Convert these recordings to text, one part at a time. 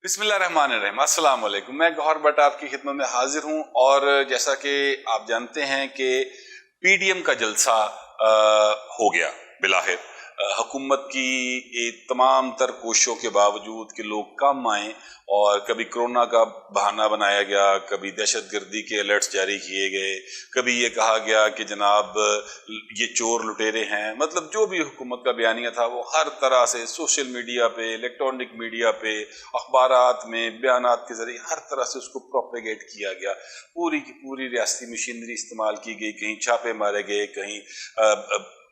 बिस्मिल्लाहिर्रहमानिर्रहीम। अस्सलाम वालेकुम। मैं गौहर भट्ट आपकी खिदमत में हाजिर हूँ और जैसा कि आप जानते हैं कि पीडीएम का जलसा हो गया बिलाहिर। हुकूमत की तमाम तर कोशिशों के बावजूद कि लोग कम आए और कभी कोरोना का बहाना बनाया गया, कभी दहशतगर्दी के अलर्ट्स जारी किए गए, कभी ये कहा गया कि जनाब ये चोर लुटेरे हैं। मतलब जो भी हुकूमत का बयानिया था वो हर तरह से सोशल मीडिया पे, इलेक्ट्रॉनिक मीडिया पे, अखबारात में बयानात के जरिए हर तरह से उसको प्रोपेगेट किया गया। पूरी की पूरी रियासती मशीनरी इस्तेमाल की गई, कहीं छापे मारे गए, कहीं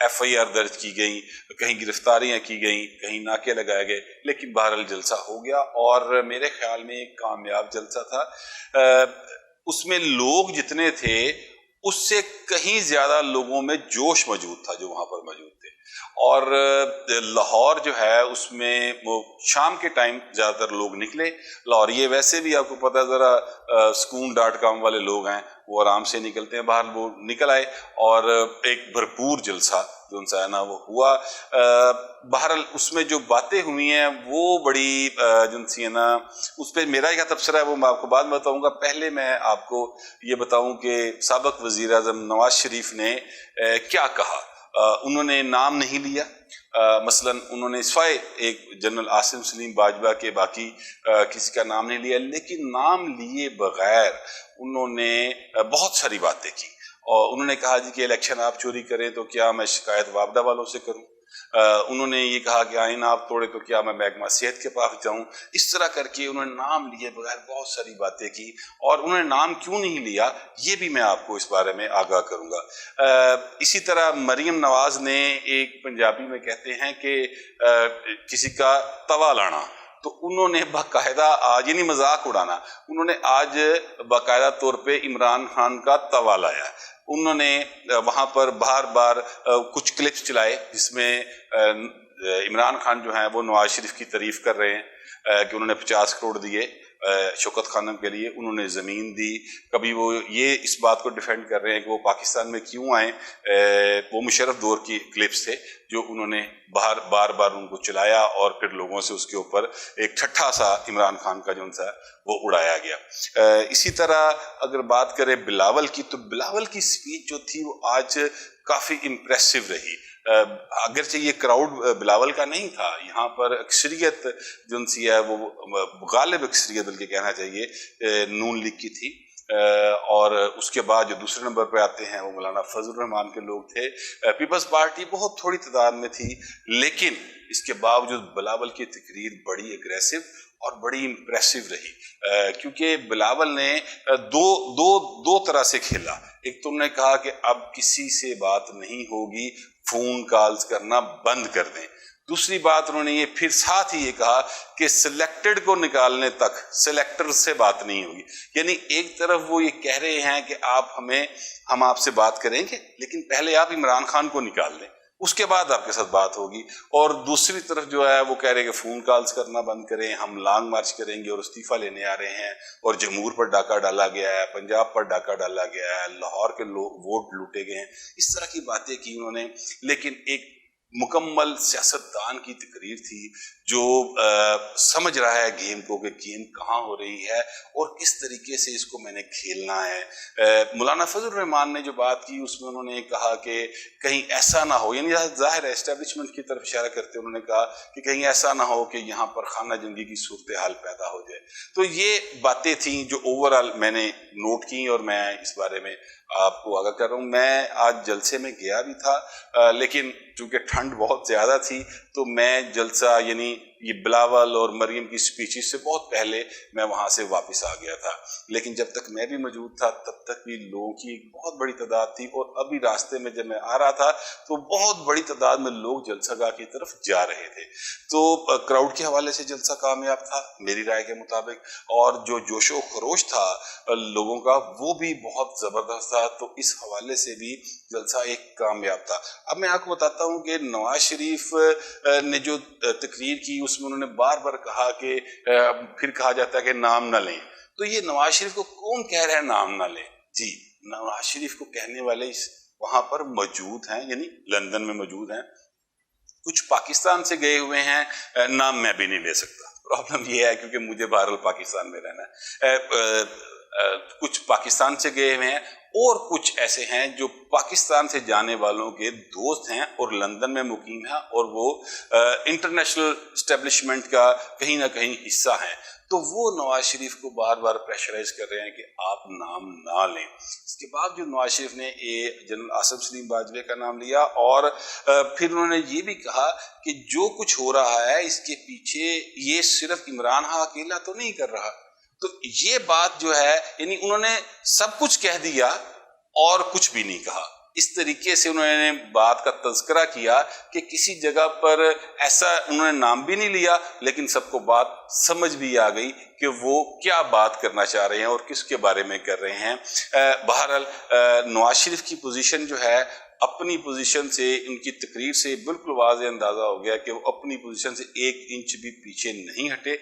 FIR दर्ज की गई, कहीं गिरफ्तारियां की गई, कहीं नाके लगाए गए, लेकिन बहरहाल जलसा हो गया और मेरे ख्याल में एक कामयाब जलसा था। उसमें लोग जितने थे उससे कहीं ज्यादा लोगों में जोश मौजूद था जो वहां पर मौजूद थे। और लाहौर जो है उसमें वो शाम के टाइम ज्यादातर लोग निकले। लाहौर ये वैसे भी आपको पता है जरा Skoon.com वाले लोग हैं, वो आराम से निकलते हैं बाहर, वो निकल आए और एक भरपूर जलसा जो उनसा है ना वो हुआ। बहरहाल उसमें जो बातें हुई हैं वो बड़ी जिनसी है ना, उस पर मेरा क्या तबसरा है वो मैं आपको बाद में बताऊंगा। पहले मैं आपको ये बताऊं कि साबिक वजीर आज़म नवाज शरीफ ने क्या कहा। उन्होंने नाम नहीं लिया। मसलन उन्होंने सिवाय एक जनरल आसिम सलीम बाजवा के बाकी किसी का नाम नहीं लिया, लेकिन नाम लिए बगैर उन्होंने बहुत सारी बातें की। और उन्होंने कहा जी कि इलेक्शन आप चोरी करें तो क्या मैं शिकायत वापडा वालों से करूं। उन्होंने ये कहा कि आइन आप तोड़े तो क्या मैं महकमा सेहत के पास जाऊं। इस तरह करके उन्होंने नाम लिए बगैर बहुत सारी बातें की। और उन्होंने नाम क्यों नहीं लिया ये भी मैं आपको इस बारे में आगाह करूंगा। इसी तरह मरियम नवाज ने, एक पंजाबी में कहते हैं कि किसी का तवा लाना, तो उन्होंने बाकायदा आज, यानी मजाक उड़ाना, उन्होंने आज बाकायदा तौर पे इमरान खान का तवा लाया। उन्होंने वहां पर बार बार कुछ क्लिप्स चलाए जिसमें इमरान खान जो है वो नवाज शरीफ की तारीफ कर रहे हैं कि उन्होंने 50 करोड़ दिए शौकत खानम के लिए, उन्होंने ज़मीन दी। कभी वो ये इस बात को डिफेंड कर रहे हैं कि वो पाकिस्तान में क्यों आए। वो मुशर्रफ दौर की क्लिप्स थे जो उन्होंने बार बार उनको चलाया और फिर लोगों से उसके ऊपर एक ठट्ठा सा इमरान खान का जो उनसा वो उड़ाया गया। इसी तरह अगर बात करें बिलावल की, तो बिलावल की स्पीच जो थी वो आज काफ़ी इम्प्रेसिव रही। अगरचे ये क्राउड बिलावल का नहीं था, यहाँ पर अक्सरियत जो सी है वो गालिब अक्सरियत बल्कि कहना चाहिए नून लीग की थी। और उसके बाद जो दूसरे नंबर पे आते हैं वो मौलाना फजल रहमान के लोग थे। पीपल्स पार्टी बहुत थोड़ी तादाद में थी, लेकिन इसके बावजूद बिलावल की तकरीर बड़ी एग्रेसिव और बड़ी इम्प्रेसिव रही। क्योंकि बिलावल ने दो तरह से खेला। एक तो उन्होंने कहा कि अब किसी से बात नहीं होगी, फोन कॉल्स करना बंद कर दें। दूसरी बात उन्होंने ये फिर साथ ही ये कहा कि सिलेक्टेड को निकालने तक सिलेक्टर से बात नहीं होगी। यानी एक तरफ वो ये कह रहे हैं कि हम आपसे बात करेंगे, लेकिन पहले आप इमरान खान को निकाल लें, उसके बाद आपके साथ बात होगी। और दूसरी तरफ जो है वो कह रहे हैं कि फोन कॉल्स करना बंद करें, हम लॉन्ग मार्च करेंगे और इस्तीफा लेने आ रहे हैं। और जमूर पर डाका डाला गया है, पंजाब पर डाका डाला गया है, लाहौर के वोट लूटे गए हैं। इस तरह की बातें की उन्होंने, लेकिन एक मुकम्मल सियासतदान की तकरीर थी जो समझ रहा है गेम को कि गेम कहाँ हो रही है और किस तरीके से इसको मैंने खेलना है। मौलाना फजल रहमान ने जो बात की उसमें उन्होंने कहा कि कहीं ऐसा ना हो, यानी जाहिर है एस्टेब्लिशमेंट की तरफ इशारा करते उन्होंने कहा कि कहीं ऐसा ना हो कि यहाँ पर खाना जंगी की सूरत हाल पैदा हो जाए। तो ये बातें थी जो ओवरऑल मैंने नोट की और मैं इस बारे में आपको आगाह कर रहा हूँ। मैं आज जलसे में गया भी था, लेकिन चूंकि ठंड बहुत ज्यादा थी तो मैं जलसा यानी ये बिलावल और मरियम की स्पीचेस से बहुत पहले मैं वहां से वापस आ गया था। लेकिन जब तक मैं भी मौजूद था तब तक भी लोगों की एक बहुत बड़ी तादाद थी। और अभी रास्ते में जब मैं आ रहा था तो बहुत बड़ी तादाद में लोग जलसागाह की तरफ जा रहे थे। तो क्राउड के हवाले से जलसा कामयाब था मेरी राय के मुताबिक, और जो जोशो खरोश था लोगों का वो भी बहुत जबरदस्त था। तो इस हवाले से भी जलसा एक कामयाब था। अब मैं आपको बताता हूँ कि नवाज शरीफ ने जो तकरीर की उसमें उन्होंने बार बार कहा कि फिर कहा जाता है कि नाम ना लें। तो ये नवाज शरीफ को कौन कह रहा है नाम ना लें? जी, नवाज शरीफ को कहने वाले वहां पर मौजूद हैं, यानी लंदन में मौजूद हैं। कुछ पाकिस्तान से गए हुए हैं, नाम मैं भी नहीं ले सकता, प्रॉब्लम ये है क्योंकि मुझे बहरहाल पाकिस्तान में रहना है, कुछ पाकिस्तान से गए हुए हैं और कुछ ऐसे हैं जो पाकिस्तान से जाने वालों के दोस्त हैं और लंदन में मुकीम हैं और वो इंटरनेशनल एस्टेब्लिशमेंट का कहीं ना कहीं हिस्सा हैं। तो वो नवाज शरीफ को बार बार प्रेशराइज कर रहे हैं कि आप नाम ना लें। इसके बाद जो नवाज शरीफ ने जनरल आसिफ सलीम बाजवे का नाम लिया और फिर उन्होंने ये भी कहा कि जो कुछ हो रहा है इसके पीछे ये सिर्फ इमरान खान अकेला तो नहीं कर रहा। तो ये बात जो है, यानी उन्होंने सब कुछ कह दिया और कुछ भी नहीं कहा। इस तरीके से उन्होंने बात का तज़किरा किया कि किसी जगह पर ऐसा उन्होंने नाम भी नहीं लिया लेकिन सबको बात समझ भी आ गई कि वो क्या बात करना चाह रहे हैं और किसके बारे में कर रहे हैं। बहरहाल नवाज शरीफ की पोजीशन जो है, अपनी पोजीशन से, उनकी तकरीर से बिल्कुल वाज़ेह अंदाजा हो गया कि वो अपनी पोजीशन से 1 इंच भी पीछे नहीं हटे।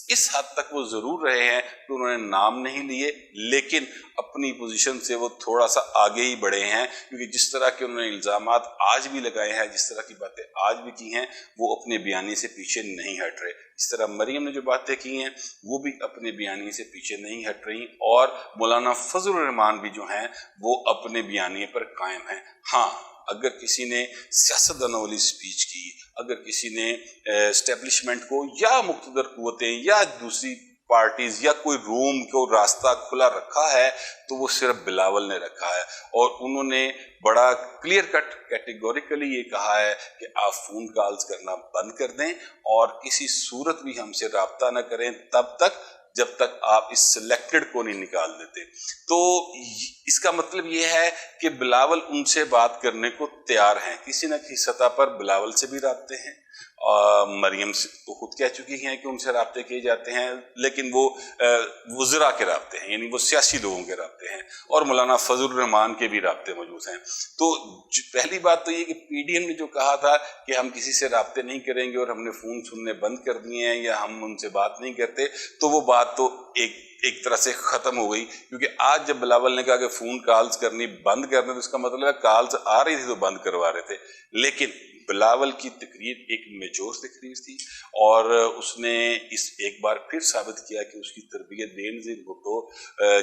इस हद तक वो जरूर रहे हैं कि उन्होंने नाम नहीं लिए लेकिन अपनी पोजीशन से वो थोड़ा सा आगे ही बढ़े हैं, क्योंकि जिस तरह के उन्होंने इल्जामात आज भी लगाए हैं, जिस तरह की बातें आज भी की हैं, वो अपने बयानी से पीछे नहीं हट रहे। इस तरह मरियम ने जो बातें की हैं वो भी अपने बयानी से पीछे नहीं हट रही और मौलाना फजल रहमान भी जो हैं वो अपने बयानी पर कायम हैं। हाँ, अगर किसी ने सियासतदानों वाली स्पीच की, अगर किसी ने एस्टेब्लिशमेंट को या मुक़्तदर क़ुव्वतें या दूसरी पार्टीज या कोई रूम को रास्ता खुला रखा है तो वो सिर्फ बिलावल ने रखा है और उन्होंने बड़ा क्लियर कट कैटेगोरिकली ये कहा है कि आप फोन कॉल्स करना बंद कर दें और किसी सूरत भी हमसे राब्ता न करें तब तक जब तक आप इस सिलेक्टेड को नहीं निकाल देते। तो इसका मतलब ये है कि बिलावल उनसे बात करने को तैयार हैं, किसी न किसी सतह पर बिलावल से भी राब्ते हैं। मरियम से तो खुद कह चुकी हैं कि उनसे राब्ते किए जाते हैं, लेकिन वो वज़रा के राब्ते हैं, यानी वो सियासी लोगों के राब्ते हैं और मौलाना फजल रहमान के भी राब्ते मौजूद हैं। तो पहली बात तो ये कि पीडीएम ने जो कहा था कि हम किसी से राब्ते नहीं करेंगे और हमने फ़ोन सुनने बंद कर दिए हैं या हम उनसे बात नहीं करते, तो वो बात तो एक तरह से ख़त्म हो गई, क्योंकि आज जब बिलावल ने कहा कि फ़ोन कॉल्स करनी बंद कर दें तो इसका मतलब है कॉल्स आ रही थी तो बंद करवा रहे थे। लेकिन बिलावल की तकरीर एक मेजोर तकरीर थी और उसने इस एक बार फिर साबित किया कि उसकी तरबियत बेनज़ीर भुट्टो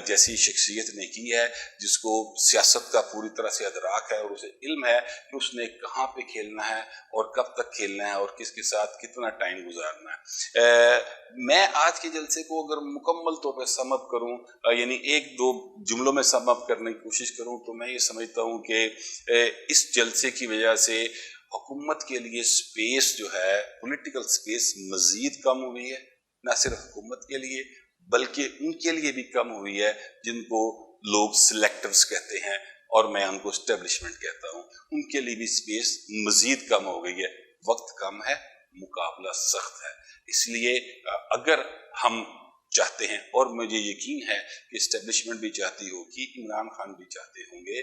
जैसी शख्सियत ने की है, जिसको सियासत का पूरी तरह से अदराक है और उसे इल्म है कि उसने कहाँ पे खेलना है और कब तक खेलना है और किसके साथ कितना टाइम गुजारना है। मैं आज के जलसे को अगर मुकम्मल तौर पर सम अप करूँ, यानी 1-2 जुमलों में सम अप करने की कोशिश करूँ, तो मैं ये समझता हूँ कि इस जलसे की वजह से हुकूमत के लिए स्पेस जो है, पॉलिटिकल स्पेस मजीद कम हुई है। न सिर्फ हुकूमत के लिए बल्कि उनके लिए भी कम हुई है जिनको लोग सिलेक्टर्स कहते हैं और मैं उनको एस्टेब्लिशमेंट कहता हूँ। उनके लिए भी स्पेस मजीद कम हो गई है। वक्त कम है, मुकाबला सख्त है। इसलिए अगर हम चाहते हैं, और मुझे यकीन है कि एस्टेब्लिशमेंट भी चाहती होगी, इमरान खान भी चाहते होंगे,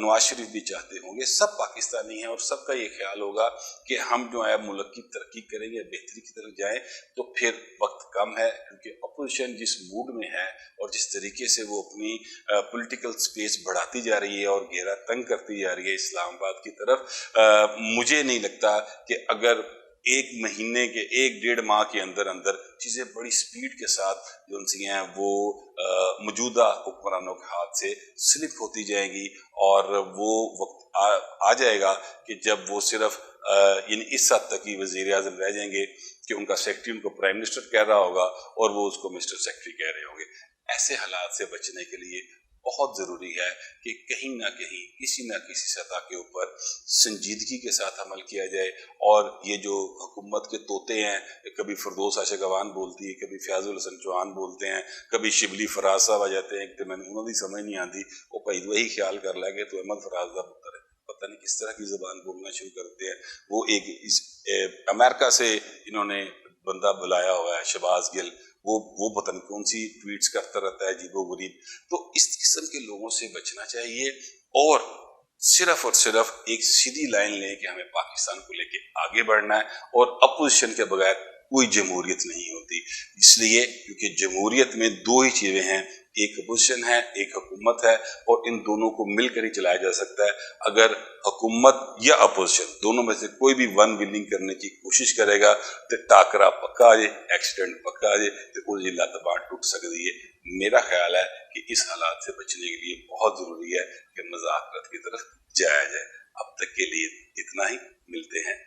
नवाज शरीफ भी चाहते होंगे, सब पाकिस्तानी हैं और सबका ये ख्याल होगा कि हम जो है मुल्क की तरक्की करेंगे, बेहतरी की तरफ जाएं, तो फिर वक्त कम है, क्योंकि अपोजिशन जिस मूड में है और जिस तरीके से वो अपनी पॉलिटिकल स्पेस बढ़ाती जा रही है और घेरा तंग करती जा रही है इस्लामाबाद की तरफ, मुझे नहीं लगता कि अगर 1 महीने के 1-1.5 माह के अंदर अंदर चीज़ें बड़ी स्पीड के साथ जो सी हैं वो मौजूदा हुक्मरानों के हाथ से स्लिप होती जाएंगी और वो वक्त आ जाएगा कि जब वो सिर्फ यानी इस हद तक ही वज़ीर आज़म रह जाएंगे कि उनका सेक्रेटरी उनको प्राइम मिनिस्टर कह रहा होगा और वो उसको मिस्टर सेक्रेटरी कह रहे होंगे। ऐसे हालात से बचने के लिए बहुत ज़रूरी है कि कहीं ना कहीं किसी न किसी सतह के ऊपर संजीदगी के साथ अमल किया जाए। और ये जो हुकूमत के तोते हैं, कभी फिरदौस आशिकवान बोलती है, कभी फयाजुल हसन चौहान बोलते हैं, कभी शिबली फराज साहब आ जाते हैं, कि मैंने उन्होंने समझ नहीं आती, वो भाई वही ख्याल कर लगे तो अहमद फराज का पुत्र है, पता नहीं किस तरह की ज़बान बोलना शुरू करते हैं। वो एक अमेरिका से इन्होंने बंदा बुलाया हुआ है, शहबाज गिल, वो पता नहीं कौन सी ट्वीट्स करता रहता है अजीबोगरीब। तो इस किस्म के लोगों से बचना चाहिए और सिर्फ एक सीधी लाइन लें कि हमें पाकिस्तान को लेके आगे बढ़ना है और अपोजिशन के बगैर कोई जमहूरियत नहीं होती। इसलिए क्योंकि जमहूरियत में 2 ही चीज़ें हैं ایک اپوزیشن ہے، ایک حکومت ہے، اور ان دونوں کو مل کر ہی چلایا جا سکتا ہے۔ اگر حکومت یا اپوزیشن دونوں میں سے کوئی بھی ون وننگ کرنے کی کوشش کرے گا تو ٹاکرا پکا جائے، ایکسیڈنٹ پکا جائے، تو اس کی لت بار ٹوٹ سکتی ہے۔ میرا خیال ہے کہ اس حالات سے بچنے کے لیے بہت ضروری ہے کہ مذاکرات کی طرف جایا جائے۔ اب تک کے لیے اتنا ہی، ملتے ہیں